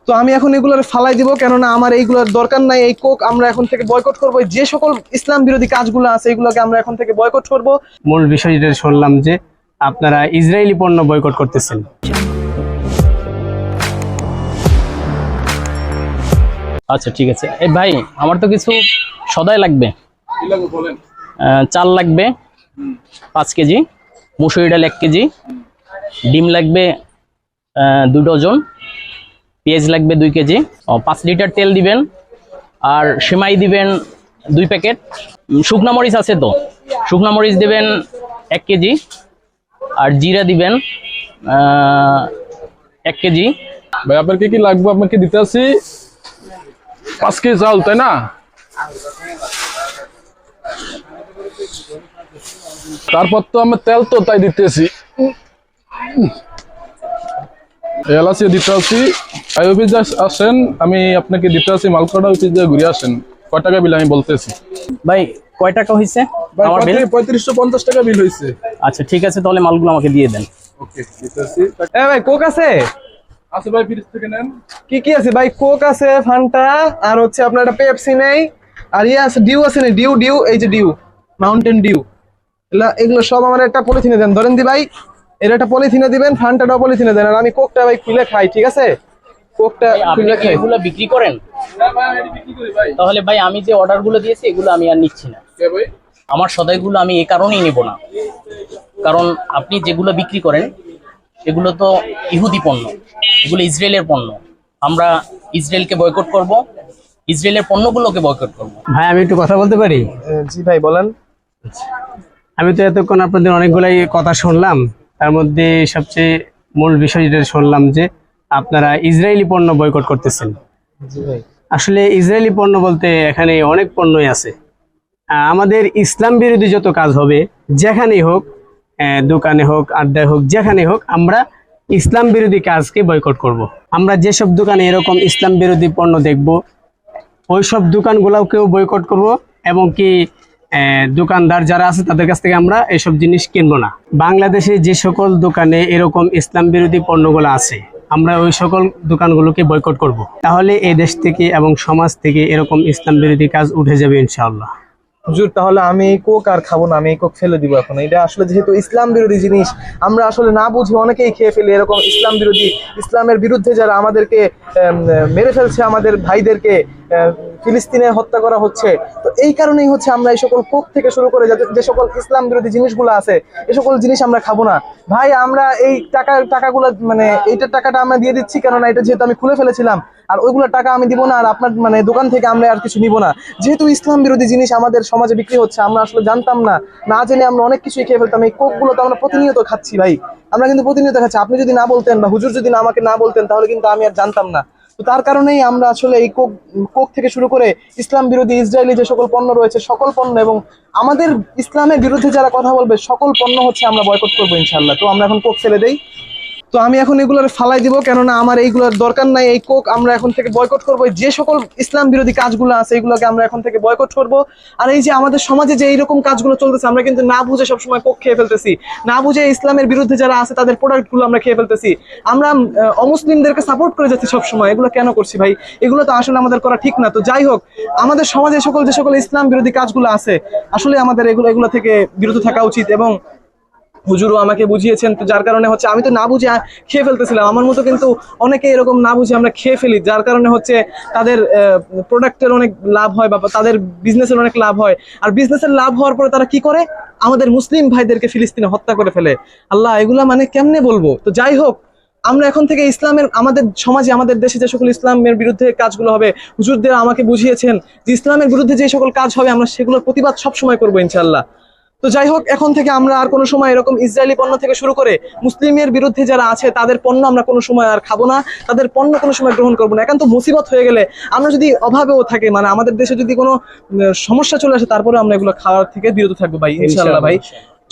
তো আমি এখন এগুলোর ফালাই দিব, কেননা আমার এইগুলোর দরকার নাই। এই কোক আমরা এখন থেকে বয়কট করব। যে সকল ইসলাম বিরোধী কাজগুলো আছে এগুলোকে আমরা এখন থেকে বয়কট করব। মূল বিষয় যেটা শুনলাম যে আপনারা ইসরায়েলি পণ্য বয়কট করতেছেন। আচ্ছা ঠিক আছে। এই ভাই আমার তো কিছু সদাই লাগবে। চাল লাগবে 5 কেজি, মুসুরি ডাল 1 কেজি, ডিম লাগবে 2 ডজন, পেঁয়াজ লাগবে 2 কেজি, 5 লিটার তেল দিবেন, আর সেমাই দিবেন 2 প্যাকেট। শুকনা মরিচ আছে তো, শুকনা মরিচ দিবেন 1 কেজি, আর জিরা দিবেন 1 কেজি। ভাই আপনার কি কি লাগবে আপনাকে দিতে আসি। 5 কেজি চাল, তাই না? তারপর তো আমার তেল তো তাই দিতেছি, এলাচি দিতে আসি। অফিসে আসেন, আমি আপনাকে দিতে আসি মালকোড়া অফিসে ঘুরে আসেন। কয় টাকা বিল আমি বলতেছি। ভাই কয় টাকা হয়েছে আমার বিল? 3550 টাকা বিল হয়েছে। আচ্ছা ঠিক আছে, তাহলে মালগুলো আমাকে দিয়ে দেন। ওকে দিতেছি। ভাই কোক আছে? আছে ভাই, ফ্রিজ থেকে নেন। কি কি আছে ভাই? কোক আছে, ফান্টা, আর হচ্ছে আপনার একটা পেপসি নেই, আর ইয়ে আছে, ডিউ আছে না? ডিউ ডিউ, এই যে ডিউ, মাউন্টেন ডিউ, এগুলো সব আমার একটা পলিথিনে দেন। ধরেন দি ভাই, এর একটা পলিথিনে দিবেন, ফান্টাটাও পলিথিনে দেন, আর আমি কোকটা ভাই খুলে খাই, ঠিক আছে? কোকটা আপনি খুলে কি খাই। এগুলো বিক্রি করেন? তাহলে ভাই আমি যে অর্ডারগুলো দিয়েছি এগুলো আমি আর নিচ্ছি না। আমার সদাইগুলো আমি এই কারণেই নেব না, কারণ আপনি যেগুলো বিক্রি করেন এগুলো তো ইহুদি পণ্য, এগুলো ইসরায়েলের পণ্য। আমরা ইসরায়েলকে বয়কট করব, ইসরায়েলের পণ্যগুলোকে বয়কট করব। ভাই আমি একটু কথা বলতে পারি? জি ভাই বলেন। আমি তো এতক্ষণ আপনাদের অনেকগুলাই কথা শুনলাম, তার মধ্যে সবচেয়ে মূল বিষয় যেটা শুনলাম যে আপনারা ইসরায়েলি পণ্য বয়কট করতেছেন। জি ভাই। আসলে ইসরায়েলি পণ্য বলতে এখানে অনেক পণ্যই আছে। আমাদের ইসলাম বিরোধী যত কাজ হবে, যেখানেই হোক, দোকানে হোক, আড্ডায় হোক, যেখানে হোক, আমরা ইসলাম বিরোধী কাজকে বয়কট করব। আমরা যেসব দোকানে এরকম ইসলাম বিরোধী পণ্য দেখব, ওই সব দোকানগুলোকেও বয়কট করব, এবং কি দোকানদার যারা আছে তাদের কাছ থেকে আমরা এইসব জিনিস কিনবো না। বাংলাদেশে যে সকল দোকানে এরকম ইসলাম বিরোধী পণ্যগুলো আছে, আমরা ওই সকল দোকানগুলোকে বয়কট করব। তাহলে এই দেশ থেকে এবং সমাজ থেকে এরকম ইসলাম বিরোধী কাজ উঠে যাবে ইনশাআল্লাহ। হুজুর তাহলে আমি এই কোক আর খাবো না, আমি এই কোক ফেলে দিব এখন। এটা আসলে যেহেতু ইসলাম বিরোধী জিনিস, আমরা আসলে না বুঝে অনেকেই খেয়ে ফেলি। এরকম ইসলাম বিরোধী, ইসলামের বিরুদ্ধে যারা আমাদেরকে মেরে ফেলছে, আমাদের ভাইদেরকে ফিলিস্তিনে হত্যা করা হচ্ছে, তো এই কারণেই হচ্ছে আমরা এই সকল কোক থেকে শুরু করে যে সকল ইসলাম বিরোধী জিনিসগুলো আছে এই সকল জিনিস আমরা খাবো না। ভাই আমরা এই টাকাগুলো মানে এইটার টাকাটা আমরা দিয়ে দিচ্ছি, কেননা এটা যেহেতু আমি খুলে ফেলেছিলাম, আর ওইগুলো টাকা আমি দিব না, আর আপনার মানে দোকান থেকে আমরা আর কিছু নিব না। যেহেতু ইসলাম বিরোধী জিনিস আমাদের সমাজে বিক্রি হচ্ছে, আমরা আসলে জানতাম না, না জেনে আমরা অনেক কিছুই খেয়ে ফেলতাম। এই কোকগুলো তো আমরা প্রতিনিয়ত খাচ্ছি ভাই, আমরা কিন্তু প্রতিনিয়ত খাচ্ছি। আপনি যদি না বলতেন বা হুজুর যদি আমাকে না বলতেন, তাহলে কিন্তু আমি আর জানতাম না। তো তার কারণেই আমরা আসলে এই কোক থেকে শুরু করে ইসলাম বিরোধী ইসরায়েলি যে সকল পণ্য রয়েছে, সকল পণ্য, এবং আমাদের ইসলামের বিরুদ্ধে যারা কথা বলবে সকল পণ্য হচ্ছে আমরা বয়কট করবো ইনশাল্লাহ। তো আমরা এখন কোক ফেলে দেই। তো আমি এখন এগুলোর ফালাই দিব, কেননা আমার এইগুলোর দরকার নাই। এই কোক আমরা এখন থেকে বয়কট করব। যে সকল ইসলাম বিরোধী কাজগুলো আছে এগুলোকে আমরা এখন থেকে বয়কট করব। আর এই যে আমাদের সমাজে যে এইরকম কাজগুলো চলতেছে, আমরা কিন্তু না বুঝে সবসময় কোক খেয়ে ফেলতেছি, না বুঝে ইসলামের বিরুদ্ধে যারা আছে তাদের প্রোডাক্টগুলো আমরা খেয়ে ফেলতেছি, আমরা অমুসলিমদেরকে সাপোর্ট করে যাচ্ছি সবসময়। এগুলো কেন করছি ভাই? এগুলো তো আসলে আমাদের করা ঠিক না। তো যাই হোক, আমাদের সমাজে যে সকল ইসলাম বিরোধী কাজগুলো আছে, আসলে আমাদের এগুলো থেকে বিরত থাকা উচিত। এবং হুজুরও আমাকে বুঝিয়েছেন, তো যার কারণে হচ্ছে আমি তো না বুঝে খেয়ে ফেলতেছিলাম। আমার মতো কিন্তু অনেকে এরকম না বুঝে আমরা খেয়ে ফেলি, যার কারণে হচ্ছে তাদের প্রোডাক্টের অনেক লাভ হয় বা তাদের বিজনেসের অনেক লাভ হয়। আর বিজনেসের লাভ হওয়ার পরে তারা কি করে? আমাদের মুসলিম ভাইদেরকে ফিলিস্তিনে হত্যা করে ফেলে। আল্লাহ, এগুলা মানে কেমনে বলবো? তো যাই হোক, আমরা এখন থেকে ইসলামের, আমাদের সমাজে, আমাদের দেশে যে সকল ইসলামের বিরুদ্ধে কাজগুলো হবে, হুজুরদের আমাকে বুঝিয়েছেন যে ইসলামের বিরুদ্ধে যে সকল কাজ হবে আমরা সেগুলোর প্রতিবাদ সবসময় করবো ইনশাআল্লাহ। তো যাই হোক, এখন থেকে আমরা আর কোনো সময় এরকম ইসরায়েলি পণ্য থেকে শুরু করে মুসলিমের বিরুদ্ধে যারা আছে তাদের পণ্য আমরা কোনো সময় আর খাবো না, তাদের পণ্য কোনো সময় গ্রহণ করবো না। একান্ত মুসিবত হয়ে গেলে, আমরা যদি অভাবেও থাকে, মানে আমাদের দেশে যদি কোনো সমস্যা চলে আসে, তারপরে আমরা এগুলো খাওয়ার থেকে বিরত থাকবো ভাই ইনশাআল্লাহ। ভাই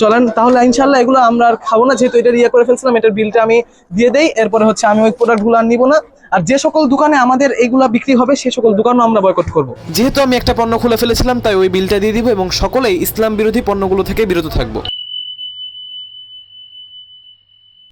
চলেন তাহলে ইনশাআল্লাহ এগুলো আমরা আর খাবো না, যেহেতু এটা করে ফেলছিলাম। এটার বিলটা আমি দিয়ে দেই, এরপরে হচ্ছে আমি ওই প্রোডাক্টগুলো আর নিবো না। আর যে সকল দোকানে আমাদের এইগুলা বিক্রি হবে সে সকল দোকানও আমরা বয়কট করব। যেহেতু আমি একটা পণ্য খুলে ফেলেছিলাম, তাই ওই বিলটা দিয়ে দিব এবং সকলেই ইসলাম বিরোধী পণ্যগুলো থেকে বিরত থাকবো।